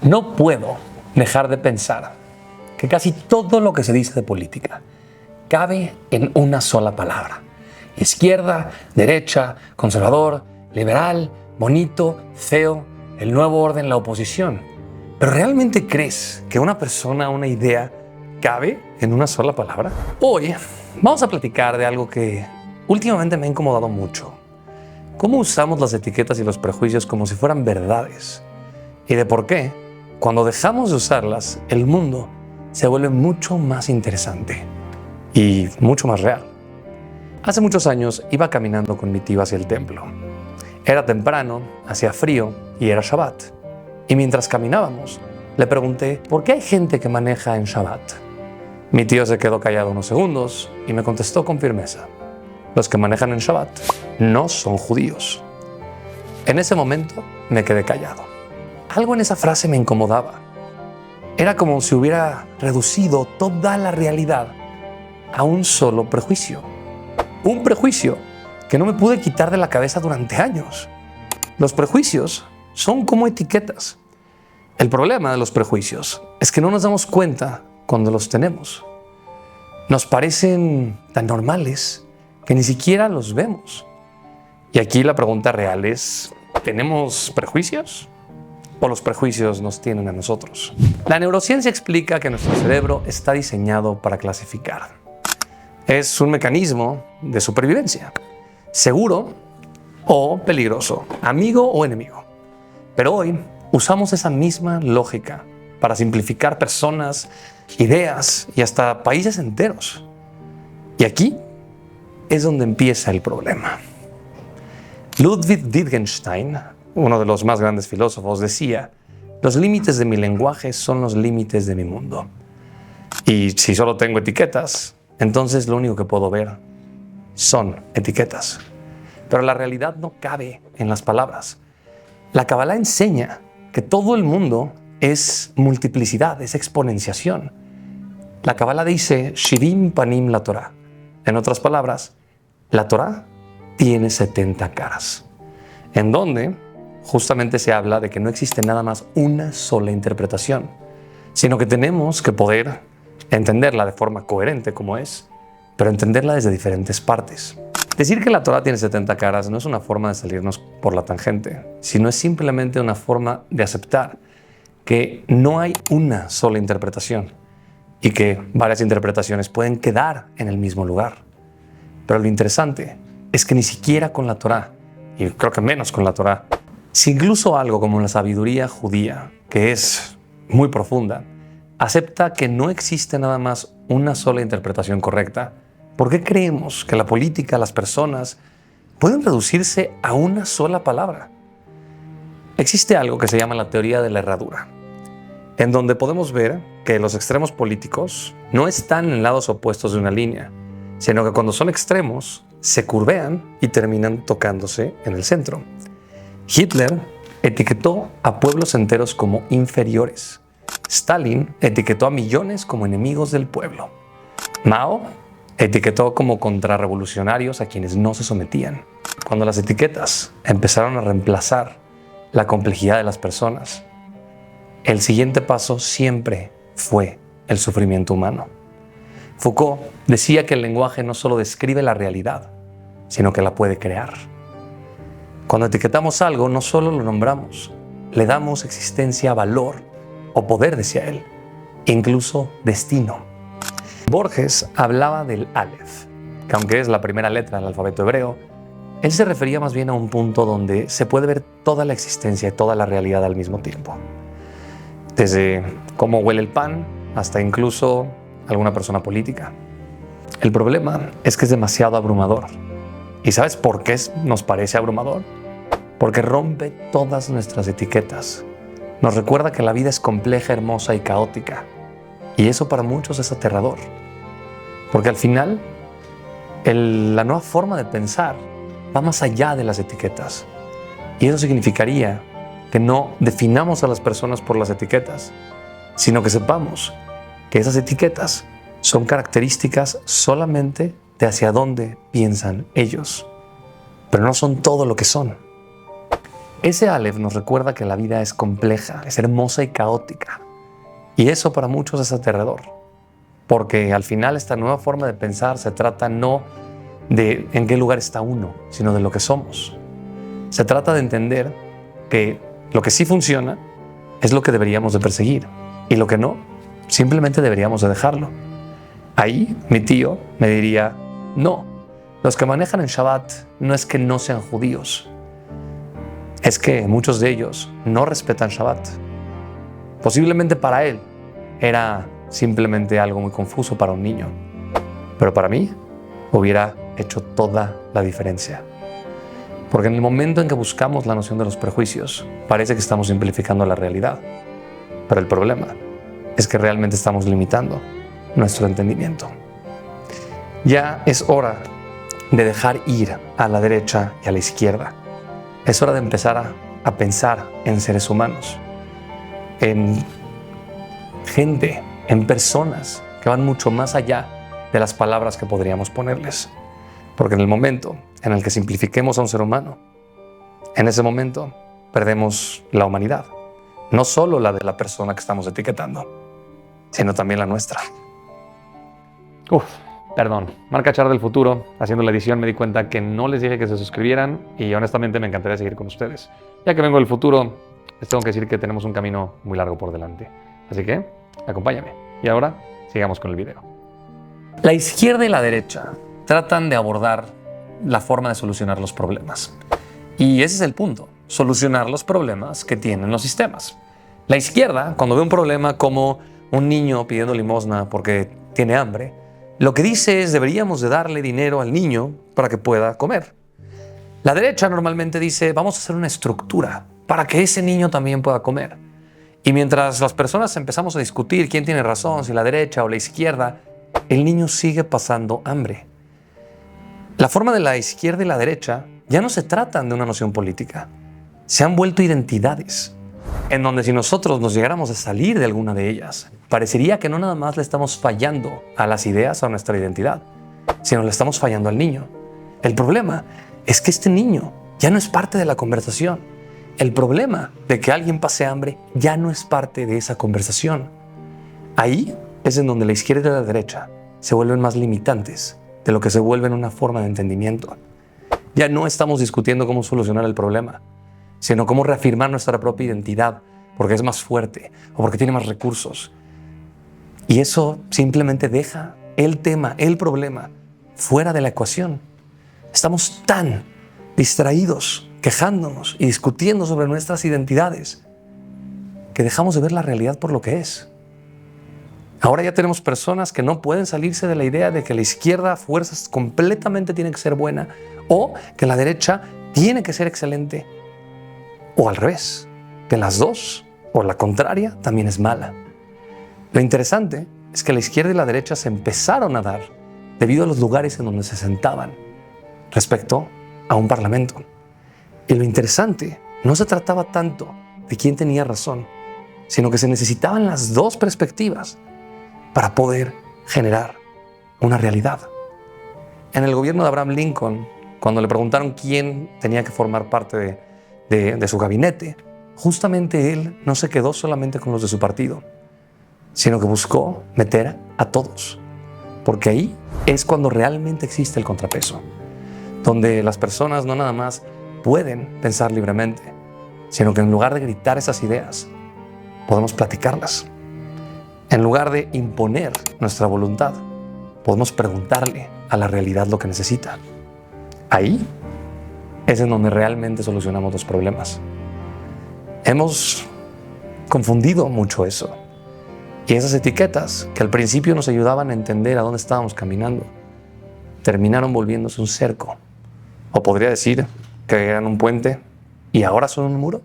No puedo dejar de pensar que casi todo lo que se dice de política cabe en una sola palabra. Izquierda, derecha, conservador, liberal, bonito, feo, el nuevo orden, la oposición. ¿Pero realmente crees que una persona, una idea, cabe en una sola palabra? Hoy vamos a platicar de algo que últimamente me ha incomodado mucho. ¿Cómo usamos las etiquetas y los prejuicios como si fueran verdades? Y de por qué, cuando dejamos de usarlas, el mundo se vuelve mucho más interesante y mucho más real. Hace muchos años iba caminando con mi tío hacia el templo. Era temprano, hacía frío y era Shabbat. Y mientras caminábamos, le pregunté ¿por qué hay gente que maneja en Shabbat? Mi tío se quedó callado unos segundos y me contestó con firmeza: los que manejan en Shabbat no son judíos. En ese momento me quedé callado. Algo en esa frase me incomodaba. Era como si hubiera reducido toda la realidad a un solo prejuicio. Un prejuicio que no me pude quitar de la cabeza durante años. Los prejuicios son como etiquetas. El problema de los prejuicios es que no nos damos cuenta cuando los tenemos. Nos parecen tan normales que ni siquiera los vemos. Y aquí la pregunta real es: ¿tenemos prejuicios? ¿O los prejuicios nos tienen a nosotros? La neurociencia explica que nuestro cerebro está diseñado para clasificar. Es un mecanismo de supervivencia, seguro o peligroso, amigo o enemigo. Pero hoy usamos esa misma lógica para simplificar personas, ideas y hasta países enteros. Y aquí es donde empieza el problema. Ludwig Wittgenstein, uno de los más grandes filósofos, decía: los límites de mi lenguaje son los límites de mi mundo. Y si solo tengo etiquetas, entonces lo único que puedo ver son etiquetas. Pero la realidad no cabe en las palabras. La Kabbalah enseña que todo el mundo es multiplicidad, es exponenciación. La Kabbalah dice Shirim Panim la Torah. En otras palabras, la Torah tiene 70 caras, en donde justamente se habla de que no existe nada más una sola interpretación, sino que tenemos que poder entenderla de forma coherente como es, pero entenderla desde diferentes partes. Decir que la Torah tiene 70 caras no es una forma de salirnos por la tangente, sino es simplemente una forma de aceptar que no hay una sola interpretación y que varias interpretaciones pueden quedar en el mismo lugar. Pero lo interesante es que ni siquiera con la Torah, y creo que menos con la Torah, si incluso algo como la sabiduría judía, que es muy profunda, acepta que no existe nada más una sola interpretación correcta, ¿por qué creemos que la política, las personas, pueden reducirse a una sola palabra? Existe algo que se llama la teoría de la herradura, en donde podemos ver que los extremos políticos no están en lados opuestos de una línea, sino que cuando son extremos se curvean y terminan tocándose en el centro. Hitler etiquetó a pueblos enteros como inferiores. Stalin etiquetó a millones como enemigos del pueblo. Mao etiquetó como contrarrevolucionarios a quienes no se sometían. Cuando las etiquetas empezaron a reemplazar la complejidad de las personas, el siguiente paso siempre fue el sufrimiento humano. Foucault decía que el lenguaje no solo describe la realidad, sino que la puede crear. Cuando etiquetamos algo, no solo lo nombramos, le damos existencia, valor o poder hacia él, e incluso destino. Borges hablaba del Aleph, que aunque es la primera letra del alfabeto hebreo, él se refería más bien a un punto donde se puede ver toda la existencia y toda la realidad al mismo tiempo. Desde cómo huele el pan hasta incluso alguna persona política. El problema es que es demasiado abrumador. ¿Y sabes por qué nos parece abrumador? Porque rompe todas nuestras etiquetas. Nos recuerda que la vida es compleja, hermosa y caótica. Y eso para muchos es aterrador. Porque al final, la nueva forma de pensar va más allá de las etiquetas. Y eso significaría que no definamos a las personas por las etiquetas, sino que sepamos que esas etiquetas son características solamente de hacia dónde piensan ellos, pero no son todo lo que son. ese Aleph nos recuerda que la vida es compleja, es hermosa y caótica. Y eso para muchos es aterrador, porque al final esta nueva forma de pensar se trata no de en qué lugar está uno, sino de lo que somos. Se trata de entender que lo que sí funciona es lo que deberíamos de perseguir y lo que no, simplemente deberíamos de dejarlo. Ahí mi tío me diría, no, los que manejan en Shabbat no es que no sean judíos, es que muchos de ellos no respetan Shabbat. Posiblemente para él era simplemente algo muy confuso para un niño, pero para mí hubiera hecho toda la diferencia. Porque en el momento en que buscamos la noción de los prejuicios, parece que estamos simplificando la realidad. Pero el problema es que realmente estamos limitando nuestro entendimiento. Ya es hora de dejar ir a la derecha y a la izquierda. Es hora de empezar a pensar en seres humanos, en gente, en personas que van mucho más allá de las palabras que podríamos ponerles. Porque en el momento en el que simplifiquemos a un ser humano, en ese momento perdemos la humanidad. No solo la de la persona que estamos etiquetando, sino también la nuestra. Perdón, Marca Char del futuro. Haciendo la edición me di cuenta que no les dije que se suscribieran y honestamente me encantaría seguir con ustedes. Ya que vengo del futuro, les tengo que decir que tenemos un camino muy largo por delante. Así que, acompáñame. Y ahora, sigamos con el video. La izquierda y la derecha tratan de abordar la forma de solucionar los problemas. Y ese es el punto, solucionar los problemas que tienen los sistemas. La izquierda, cuando ve un problema como un niño pidiendo limosna porque tiene hambre, lo que dice es deberíamos de darle dinero al niño para que pueda comer. La derecha normalmente dice vamos a hacer una estructura para que ese niño también pueda comer. Y mientras las personas empezamos a discutir quién tiene razón, si la derecha o la izquierda, el niño sigue pasando hambre. La forma de la izquierda y la derecha ya no se tratan de una noción política. Se han vuelto identidades, en donde si nosotros nos llegáramos a salir de alguna de ellas, parecería que no nada más le estamos fallando a las ideas o a nuestra identidad, sino le estamos fallando al niño. El problema es que este niño ya no es parte de la conversación. El problema de que alguien pase hambre ya no es parte de esa conversación. Ahí es en donde la izquierda y la derecha se vuelven más limitantes de lo que se vuelven una forma de entendimiento. Ya no estamos discutiendo cómo solucionar el problema, sino cómo reafirmar nuestra propia identidad porque es más fuerte o porque tiene más recursos. Y eso simplemente deja el tema, el problema, fuera de la ecuación. Estamos tan distraídos, quejándonos y discutiendo sobre nuestras identidades que dejamos de ver la realidad por lo que es. Ahora ya tenemos personas que no pueden salirse de la idea de que la izquierda a fuerzas completamente tiene que ser buena o que la derecha tiene que ser excelente. O al revés, que las dos o la contraria también es mala. Lo interesante es que la izquierda y la derecha se empezaron a dar debido a los lugares en donde se sentaban respecto a un parlamento. Y lo interesante no se trataba tanto de quién tenía razón, sino que se necesitaban las dos perspectivas para poder generar una realidad. En el gobierno de Abraham Lincoln, cuando le preguntaron quién tenía que formar parte de su gabinete, justamente él no se quedó solamente con los de su partido, sino que buscó meter a todos, porque ahí es cuando realmente existe el contrapeso, donde las personas no nada más pueden pensar libremente, sino que en lugar de gritar esas ideas, podemos platicarlas. En lugar de imponer nuestra voluntad, podemos preguntarle a la realidad lo que necesita. Ahí es en donde realmente solucionamos los problemas. Hemos confundido mucho eso. Y esas etiquetas que al principio nos ayudaban a entender a dónde estábamos caminando, terminaron volviéndose un cerco. O podría decir que eran un puente y ahora son un muro.